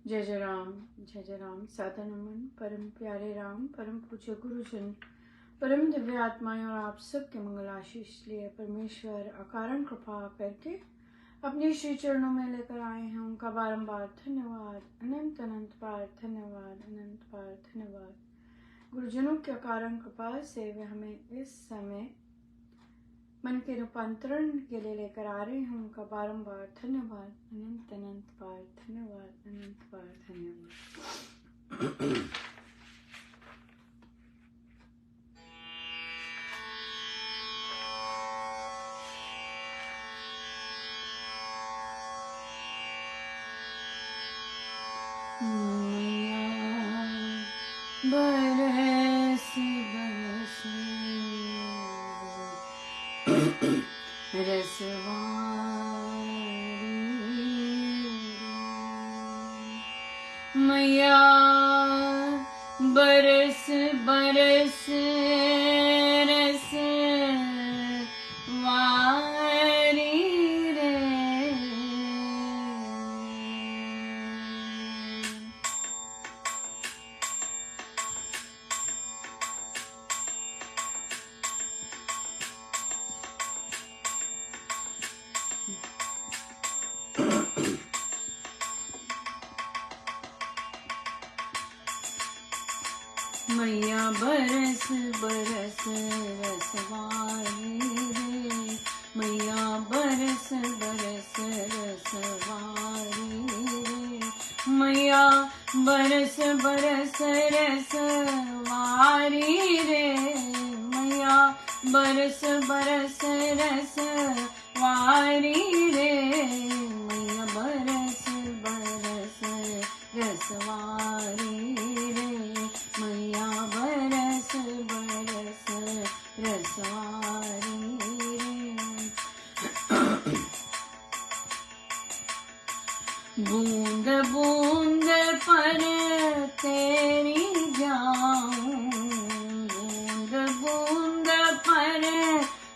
जय जय राम। सादर नमन परम प्यारे राम, परम पूज्य गुरुजन, परम दिव्य आत्माएं और आप सबके मंगल आशीष लिए परमेश्वर अकारण कृपा करके अपने श्री चरणों में लेकर आए हैं। उनका बारंबार धन्यवाद, अनंत अनंत बार धन्यवाद, अनंत बार धन्यवाद। गुरुजनों के अकारण कृपा से वे हमें इस समय मन के रूपांतरण के लिए लेकर आ रहे हैं। उनका बारंबार धन्यवाद, अनंत अनंत बार धन्यवाद, अनंत बार धन्यवाद। बरस बरस रसवारी मैया, बरस बरस रसवारी रे। मैया बरस बरस रसवारी रे, मैया बरस बरस रसवारी रे, मैया बरस बरस रसवारी रे, मैया बरस बरस रसवारी रे, मैया बरस बरस रसवारी रे, मैया बरस बरस रसवारी रे। बूंद बूंद पर तेरी जाऊं, बूंद बूंद पर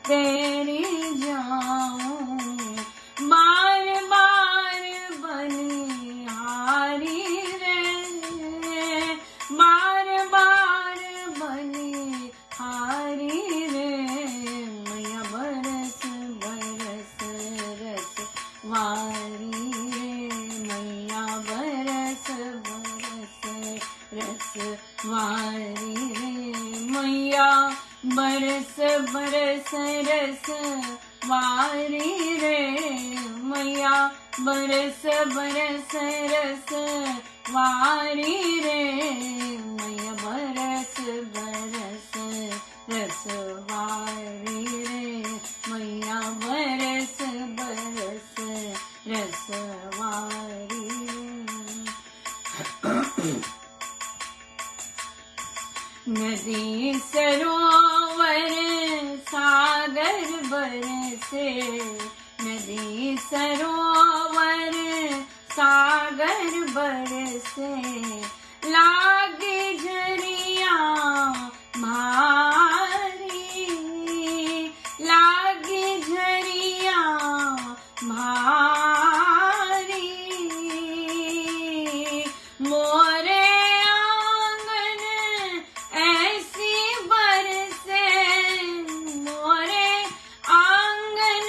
तेरी जाऊं, बार बार बलिहारी रे, बार बार बलिहारी रे, मैया बरस बरस रसवारी रे, मैया बरस बरस रसवारी रे, मैया बरस बरस रसवारी रे, मैया बरस बरस रसवारी रे, मैया बरस बरस रसवारी रे, मैया बरस बरस रसवारी रे। नदी सरोवर सागर बरसे, नदी सरोवर सागर बरसे, लागे झरिया भारी, लागे झरिया भारी, मोरे आंगन ऐसी बरसे, मोरे आंगन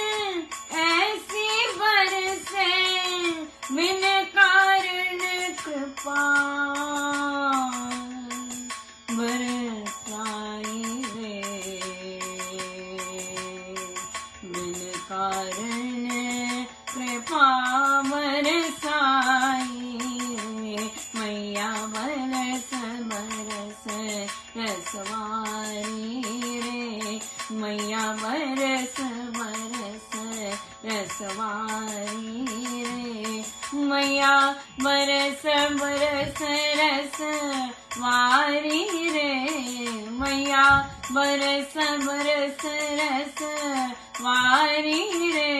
ऐसी बरसे, बिन कारण कृपा बरसाई रे, बिन कारण कृपा बरसाई रे, मैया बरस बरस रसवारी रे, मैया बरस बरस रसवारी रे, मैया बरस बरस रसवारी रे, मैया बरस बरस रसवारी रे,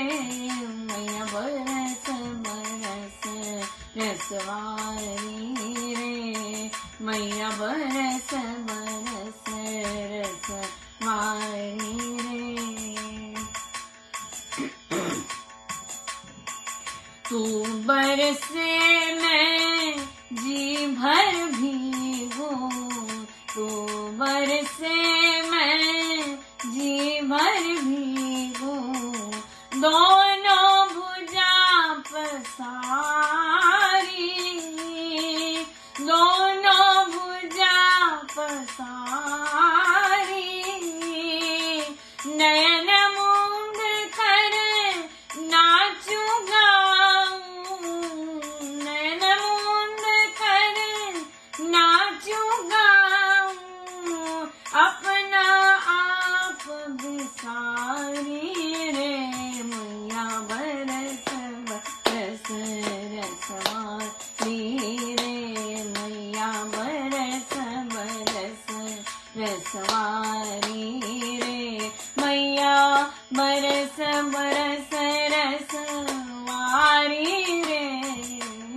मैया बरस बरस रसवारी रे, मैया बरस बरस रसवारी रे। तू बरसे मैं रसवारी रे मैया बरस बरस रसवारी रे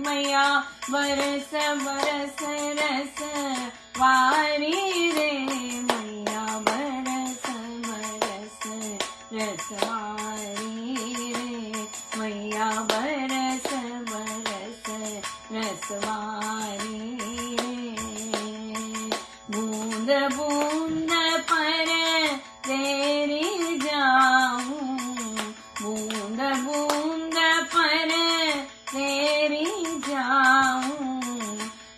मैया बरस बरस रसवारी रे मैया बरस बरस रसवारी रे मैया बरस बरस रसवारी रे बूंद बूंद पर तेरी जाऊं बूंद बूंद पर तेरी जाऊं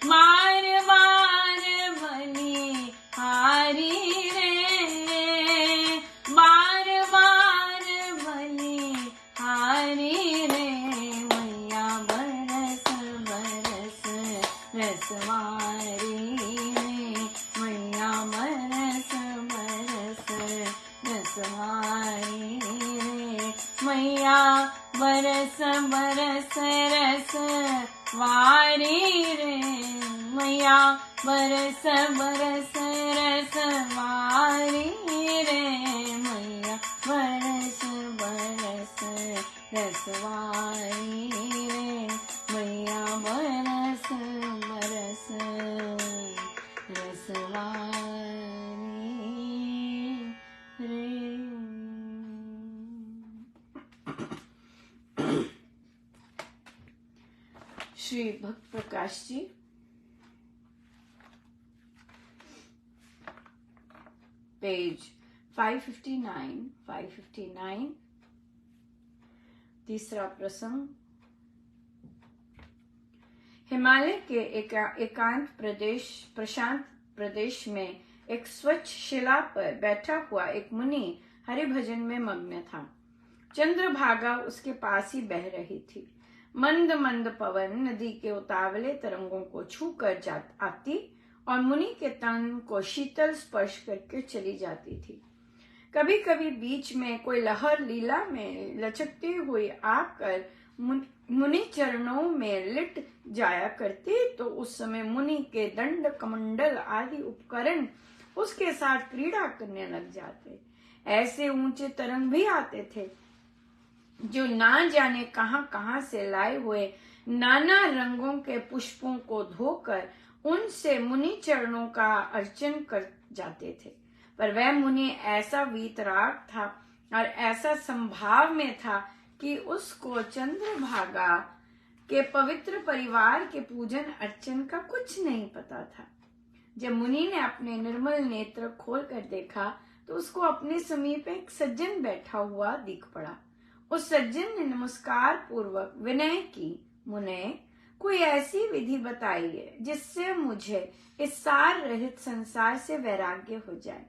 बार बार बनी हारी रे बार बार बनी हारी रे मैया बरस बरस रसवारी रे मैया बरस बरस रसवारी रे मैया बरस बरस रसवारी रे मैया बरस बरस रसवारी रे मैया बरस बरस रसवारी रे मैया बरस बरस रसवारी रे। श्री भक्त प्रकाश जी पेज 559 तीसरा प्रसंग। हिमालय के एकांत प्रशांत प्रदेश में एक स्वच्छ शिला पर बैठा हुआ एक मुनि हरिभजन में मग्न था। चंद्रभागा उसके पास ही बह रही थी। मंद मंद पवन नदी के उतावले तरंगों को छू कर आती और मुनि के तन को शीतल स्पर्श करके चली जाती थी। कभी कभी बीच में कोई लहर लीला में लचकती हुई आकर मुनि चरणों में लिट जाया करती तो उस समय मुनि के दंड कमंडल आदि उपकरण उसके साथ क्रीड़ा करने लग जाते। ऐसे ऊंचे तरंग भी आते थे जो ना जाने कहां से लाए हुए नाना रंगों के पुष्पों को धोकर उनसे मुनि चरणों का अर्चन कर जाते थे। पर वह मुनि ऐसा वीतराग था और ऐसा संभाव में था कि उसको चंद्रभागा के पवित्र परिवार के पूजन अर्चन का कुछ नहीं पता था। जब मुनि ने अपने निर्मल नेत्र खोल कर देखा तो उसको अपने समीप एक सज्जन बैठा हुआ दिख पड़ा। उस सज्जन ने नमस्कार पूर्वक विनय की, मुने कोई ऐसी विधि बताइए जिससे मुझे इस सार रहित संसार से वैराग्य हो जाए।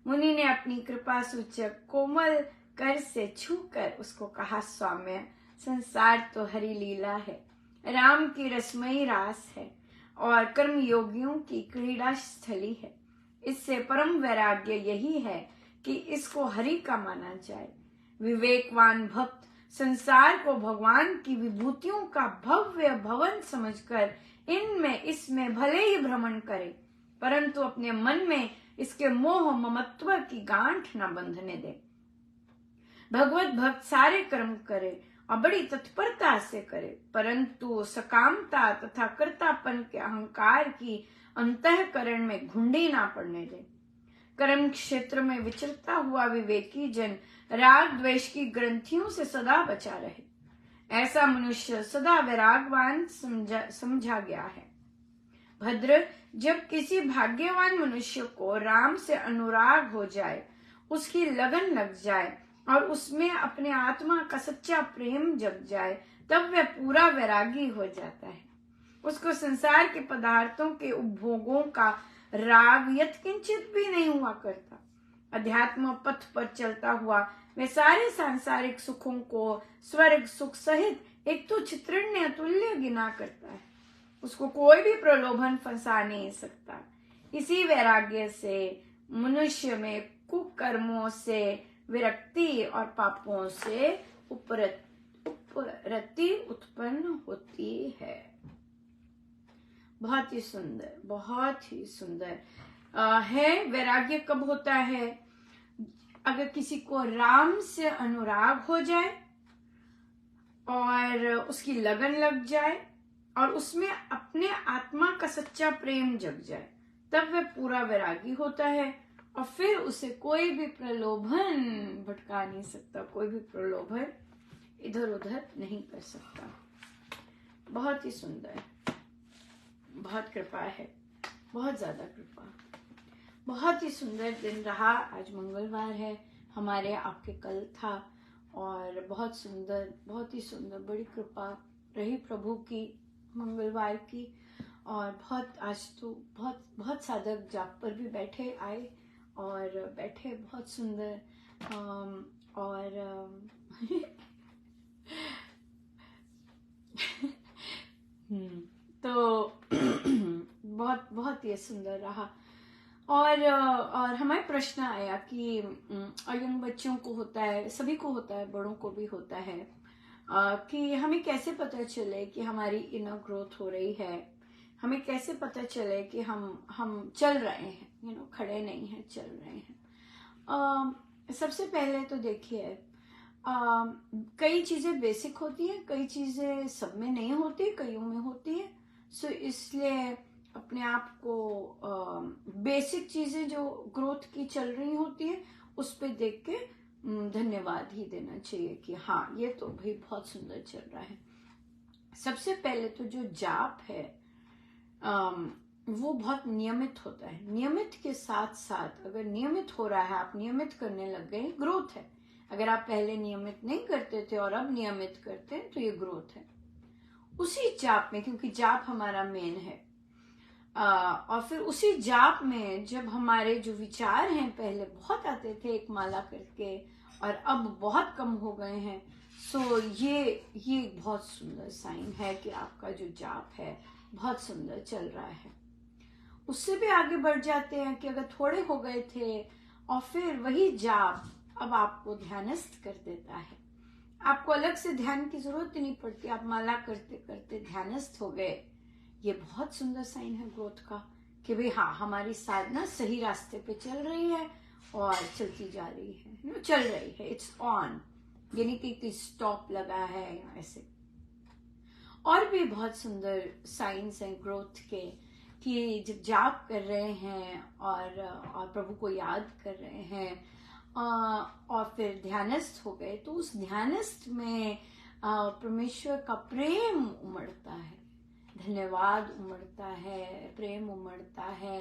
मुनि ने अपनी कृपा सूचक कोमल कर से छूकर उसको कहा, स्वाम्य संसार तो हरि लीला है, राम की रसमयी रास है और कर्म योगियों की क्रीड़ा स्थली है। इससे परम वैराग्य यही है कि इसको हरि का माना जाए। विवेकवान भक्त संसार को भगवान की विभूतियों का भव्य भवन समझकर इसमें भले ही भ्रमण करे, परंतु अपने मन में इसके मोह ममत्व की गांठ न बंधने दे। भगवत भक्त सारे कर्म करे और बड़ी तत्परता से करे, परंतु सकामता तथा कर्तापन के अहंकार की अंतःकरण में घुंडी ना पड़ने दे। कर्म क्षेत्र में विचरता हुआ विवेकी जन राग द्वेष की ग्रंथियों से सदा बचा रहे। ऐसा मनुष्य सदा वैरागवान समझा गया है। भद्र, जब किसी भाग्यवान मनुष्य को राम से अनुराग हो जाए, उसकी लगन लग जाए और उसमें अपने आत्मा का सच्चा प्रेम जग जाए, तब वह पूरा वैरागी हो जाता है। उसको संसार के पदार्थों के उपभोगों का राग यत्किंचित भी नहीं हुआ करता। अध्यात्म पथ पर चलता हुआ वे सारे सांसारिक सुखों को स्वर्ग सुख सहित एक तुच्छ तृण्य तुल्य गिना करता है। उसको कोई भी प्रलोभन फंसा नहीं सकता। इसी वैराग्य से मनुष्य में कुकर्मों से विरक्ति और पापों से उपरति उत्पन्न होती है। बहुत ही सुंदर, बहुत ही सुंदर। है। वैराग्य कब होता है? अगर किसी को राम से अनुराग हो जाए और उसकी लगन लग जाए और उसमें अपने आत्मा का सच्चा प्रेम जग जाए, तब वह पूरा वैरागी होता है। और फिर उसे कोई भी प्रलोभन भटका नहीं सकता, कोई भी प्रलोभन इधर उधर नहीं कर सकता। बहुत ही सुंदर, बहुत कृपा है, बहुत ज्यादा कृपा। बहुत ही सुंदर दिन रहा। आज मंगलवार है, हमारे आपके कल था, और बहुत सुंदर, बहुत ही सुंदर, बड़ी कृपा रही प्रभु की मंगलवार की। और बहुत आज तो बहुत बहुत साधक जाप पर भी बैठे आए और बैठे, बहुत सुंदर। और तो बहुत बहुत ये सुंदर रहा। और हमारे प्रश्न आया कि यंग बच्चों को होता है, सभी को होता है, बड़ों को भी होता है, कि हमें कैसे पता चले कि हमारी इनर ग्रोथ हो रही है, हमें कैसे पता चले कि हम चल रहे हैं, खड़े नहीं हैं, चल रहे हैं। सबसे पहले तो देखिए, कई चीजें बेसिक होती है, कई चीजें सब में नहीं होती, कईयों में होती है। सो इसलिए अपने आप को बेसिक चीजें जो ग्रोथ की चल रही होती है उस पे देख के धन्यवाद ही देना चाहिए कि हाँ, ये तो भाई बहुत सुंदर चल रहा है। सबसे पहले तो जो जाप है वो बहुत नियमित होता है। नियमित के साथ साथ अगर नियमित हो रहा है, आप नियमित करने लग गए, ग्रोथ है। अगर आप पहले नियमित नहीं करते थे और अब नियमित करते हैं तो ये ग्रोथ है उसी जाप में, क्योंकि जाप हमारा मेन है। और फिर उसी जाप में जब हमारे जो विचार हैं, पहले बहुत आते थे एक माला करके और अब बहुत कम हो गए हैं, सो ये बहुत सुंदर साइन है कि आपका जो जाप है बहुत सुंदर चल रहा है। उससे भी आगे बढ़ जाते हैं कि अगर थोड़े हो गए थे और फिर वही जाप अब आपको ध्यानस्थ कर देता है, आपको अलग से ध्यान की जरूरत नहीं पड़ती, आप माला करते करते ध्यानस्थ हो गए। ये बहुत सुंदर साइन है ग्रोथ का कि भाई हाँ, हमारी साधना सही रास्ते पे चल रही है और चलती जा रही है, चल रही है, इट्स ऑन, यानी कि स्टॉप लगा है या ऐसे। और भी बहुत सुंदर साइंस हैं ग्रोथ के कि जब जाप कर रहे हैं और प्रभु को याद कर रहे हैं और फिर ध्यानस्थ हो गए, तो उस ध्यानस्थ में परमेश्वर का प्रेम उमड़ता है, धन्यवाद उमड़ता है, प्रेम उमड़ता है,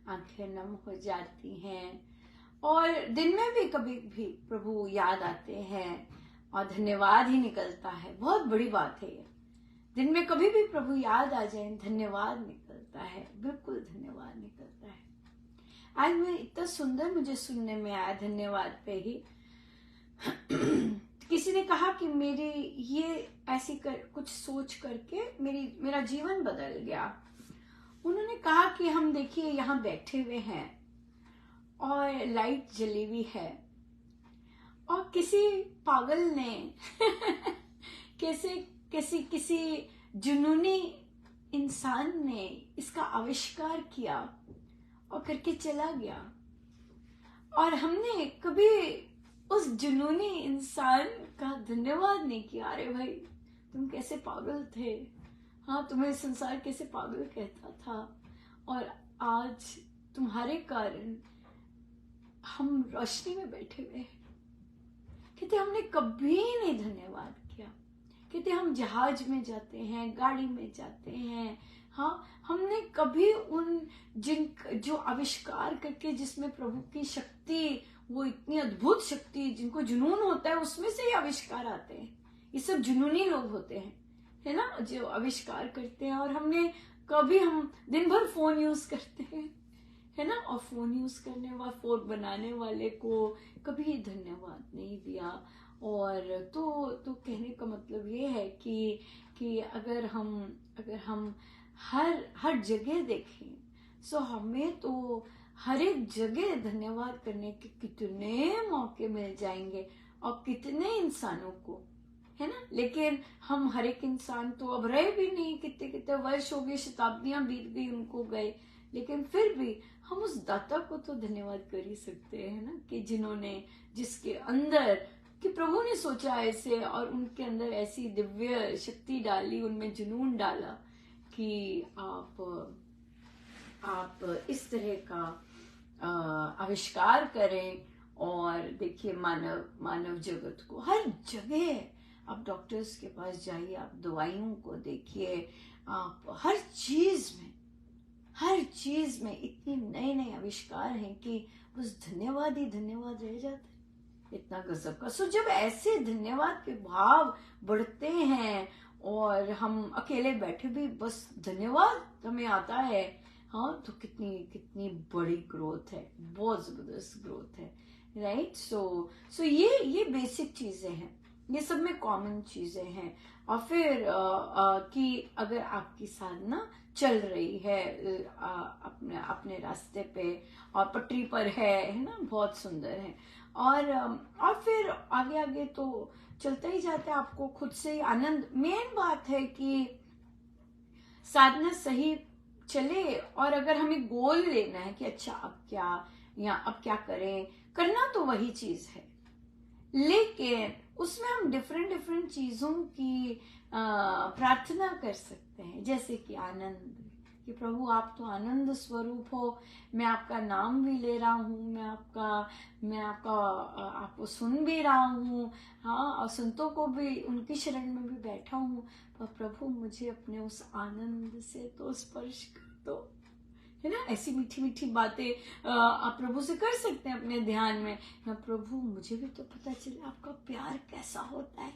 आंखें नम हो जाती हैं। और दिन में भी कभी भी प्रभु याद आते हैं और धन्यवाद ही निकलता है। बहुत बड़ी बात है ये, दिन में कभी भी प्रभु याद आ जाए, धन्यवाद निकलता है, बिल्कुल धन्यवाद निकलता है। आज मैं इतना सुंदर मुझे सुनने में आया धन्यवाद पे ही। किसी ने कहा कि मेरी ये ऐसी कुछ सोच करके मेरा जीवन बदल गया। उन्होंने कहा कि हम देखिए यहाँ बैठे हुए हैं और लाइट जली हुई है और किसी पागल ने किसी जुनूनी इंसान ने इसका आविष्कार किया और करके चला गया, और हमने कभी उस जुनूनी इंसान का धन्यवाद नहीं किया। अरे भाई, तुम कैसे पागल थे, हाँ, तुम्हें संसार कैसे पागल कहता था, और आज तुम्हारे कारण हम रोशनी में बैठे हुए हैं। कहते हमने कभी नहीं धन्यवाद किया। कहते हम जहाज में जाते हैं, गाड़ी में जाते हैं, हाँ, हमने कभी उन जो आविष्कार करके, जिसमें प्रभु की शक्ति, वो इतनी अद्भुत शक्ति, जिनको जुनून होता है, उसमें से ही आविष्कार आते हैं। ये सब जुनूनी लोग होते हैं, है ना, जो आविष्कार करते हैं। और हमने कभी, हम दिन भर फोन यूज करते हैं, है ना, और फोन यूज करने वाले, फोन बनाने वाले को कभी धन्यवाद नहीं दिया। और तो कहने का मतलब ये है कि अगर हम हर जगह देखें, सो हमें तो हर एक जगह धन्यवाद करने के कितने मौके मिल जाएंगे और कितने इंसानों को, है ना। लेकिन हम हर एक इंसान तो अब रहे भी नहीं, कितने कितने वर्ष हो गए, शताब्दियां बीत गई उनको गए, लेकिन फिर भी हम उस दाता को तो धन्यवाद कर ही सकते हैं ना, कि जिसके अंदर, कि प्रभु ने सोचा ऐसे और उनके अंदर ऐसी दिव्य शक्ति डाली, उनमें जुनून डाला कि आप इस तरह का आविष्कार करें। और देखिए मानव जगत को हर जगह, आप डॉक्टर्स के पास जाइए, आप दवाइयों को देखिए, आप हर चीज में इतने नए नए आविष्कार हैं कि बस धन्यवाद ही धन्यवाद रह जाते, इतना गजब का। सो जब ऐसे धन्यवाद के भाव बढ़ते हैं और हम अकेले बैठे भी बस धन्यवाद हमें आता है, हाँ, तो कितनी बड़ी ग्रोथ है, बहुत जबरदस्त ग्रोथ है, राइट। सो ये बेसिक चीजें हैं, ये सब में कॉमन चीजें हैं। और फिर कि अगर आपकी साधना चल रही है अपने रास्ते पे और पटरी पर है ना, बहुत सुंदर है। और फिर आगे आगे तो चलता ही जाता है, आपको खुद से ही आनंद। मेन बात है कि साधना सही चले, और अगर हमें गोल लेना है कि अच्छा अब क्या करें, करना तो वही चीज है, लेकिन उसमें हम डिफरेंट चीजों की प्रार्थना कर सकते हैं। जैसे कि आनंद, कि प्रभु आप तो आनंद स्वरूप हो, मैं आपका नाम भी ले रहा हूँ, मैं आपको सुन भी रहा हूँ, हाँ, और संतों को भी उनकी शरण में भी बैठा हूँ, पर प्रभु मुझे अपने उस आनंद से तो स्पर्श कर दो, है ना। ऐसी मीठी मीठी बातें आप प्रभु से कर सकते हैं अपने ध्यान में, ना प्रभु मुझे भी तो पता चले आपका प्यार कैसा होता है,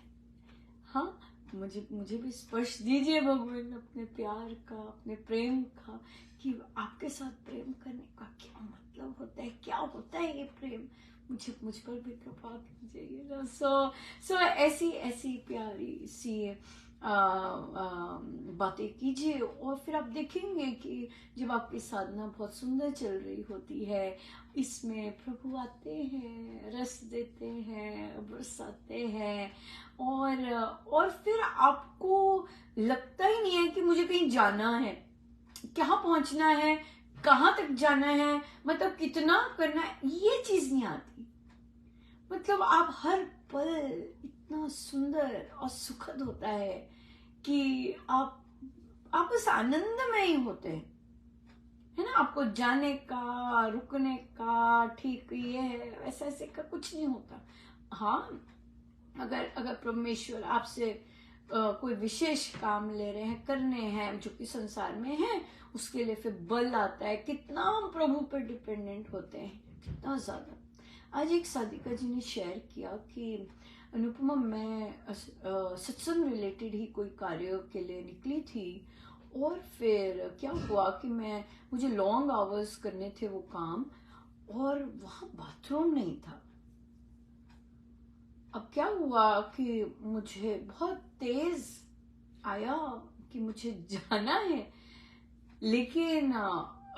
हाँ, मुझे भी स्पर्श दीजिए भगवान अपने प्यार का, अपने प्रेम का, कि आपके साथ प्रेम करने का क्या मतलब होता है, क्या होता है ये प्रेम, मुझ पर भी कृपा कीजिए ना। सो ऐसी प्यारी सी बातें कीजिए, और फिर आप देखेंगे कि जब आपकी साधना बहुत सुंदर चल रही होती है, इसमें प्रभु आते हैं, रस देते हैं, बरसाते हैं, और फिर आपको लगता ही नहीं है कि मुझे कहीं जाना है, कहाँ पहुंचना है, कहाँ तक जाना है, मतलब कितना करना है, ये चीज नहीं आती। मतलब आप हर पल इतना सुंदर और सुखद होता है कि आप उस आनंद में ही होते हैं, है ना। आपको जाने का, रुकने का, ठीक ये है वैसा ऐसे का कुछ नहीं होता। हाँ, अगर परमेश्वर आपसे कोई विशेष काम ले रहे हैं, करने हैं, जो कि संसार में है, उसके लिए फिर बल आता है, कितना हम प्रभु पर डिपेंडेंट होते हैं, कितना ज्यादा। आज एक साधिका जी ने शेयर किया कि अनुपमा, मैं सत्संग रिलेटेड ही कोई कार्य के लिए निकली थी, और फिर क्या हुआ कि मुझे लॉन्ग आवर्स करने थे वो काम, और वहां बाथरूम नहीं था। अब क्या हुआ कि मुझे बहुत तेज आया कि मुझे जाना है, लेकिन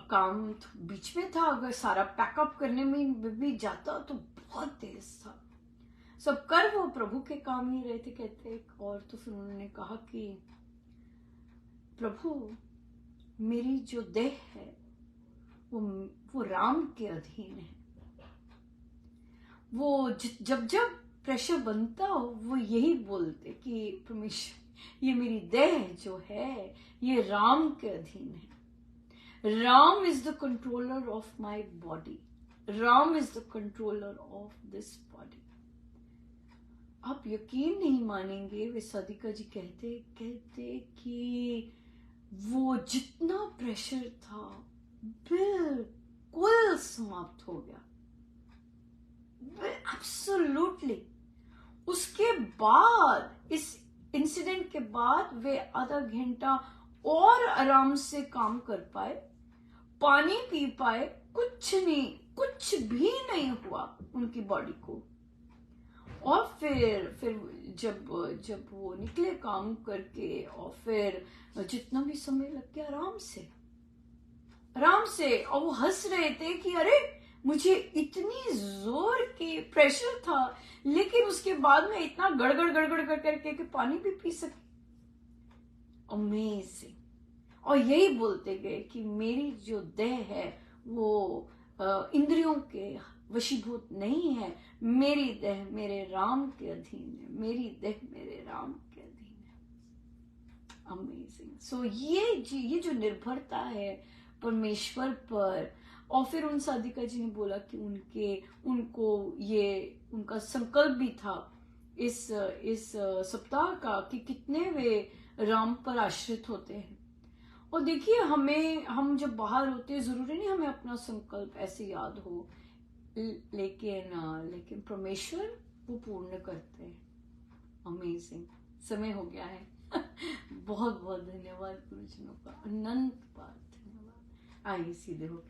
काम बीच में था, अगर सारा पैकअप करने में भी जाता तो बहुत तेज था। सब कर वो प्रभु के काम ही रहे थे, कहते। और तो फिर उन्होंने कहा कि प्रभु, मेरी जो देह है वो राम के अधीन है, वो जब प्रेशर बनता हो वो यही बोलते कि परमेश्वर, ये मेरी देह जो है ये राम के अधीन है, Ram is the controller of my body, Ram is the controller of this body. आप यकीन नहीं मानेंगे, वे साधिका जी कहते कि वो जितना प्रेशर था बिल्कुल समाप्त हो गया, एब्सोल्युटली। उसके बाद, इस इंसिडेंट के बाद, वे आधा घंटा और आराम से काम कर पाए, पानी पी पाए, कुछ भी नहीं हुआ उनकी बॉडी को। और फिर जब वो निकले काम करके, और फिर जितना भी समय लग गया, आराम से, और वो हंस रहे थे कि अरे, मुझे इतनी जोर की प्रेशर था, लेकिन उसके बाद में इतना गड़गड़ करके कि पानी भी पी सके। अमेजिंग। और यही बोलते गए कि मेरी जो देह है वो इंद्रियों के वशीभूत नहीं है, मेरी देह मेरे राम के अधीन है, मेरी देह मेरे राम के अधीन है। अमेजिंग। सो ये जो निर्भरता है परमेश्वर पर। और फिर उन साधिका जी ने बोला कि उनको ये उनका संकल्प भी था इस सप्ताह का कि कितने वे राम पर आश्रित होते हैं। और देखिए हम जब बाहर होते हैं जरूरी नहीं हमें अपना संकल्प ऐसे याद हो, लेकिन परमेश्वर वो पूर्ण करते हैं। अमेजिंग। समय हो गया है। बहुत बहुत धन्यवाद गुरुजनों का, अनंत बार धन्यवाद। आइए सीधे हो गए।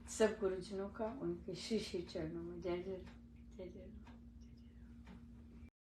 सब गुरुजनों का उनके श्री श्री चरणों में जय जय जय जय।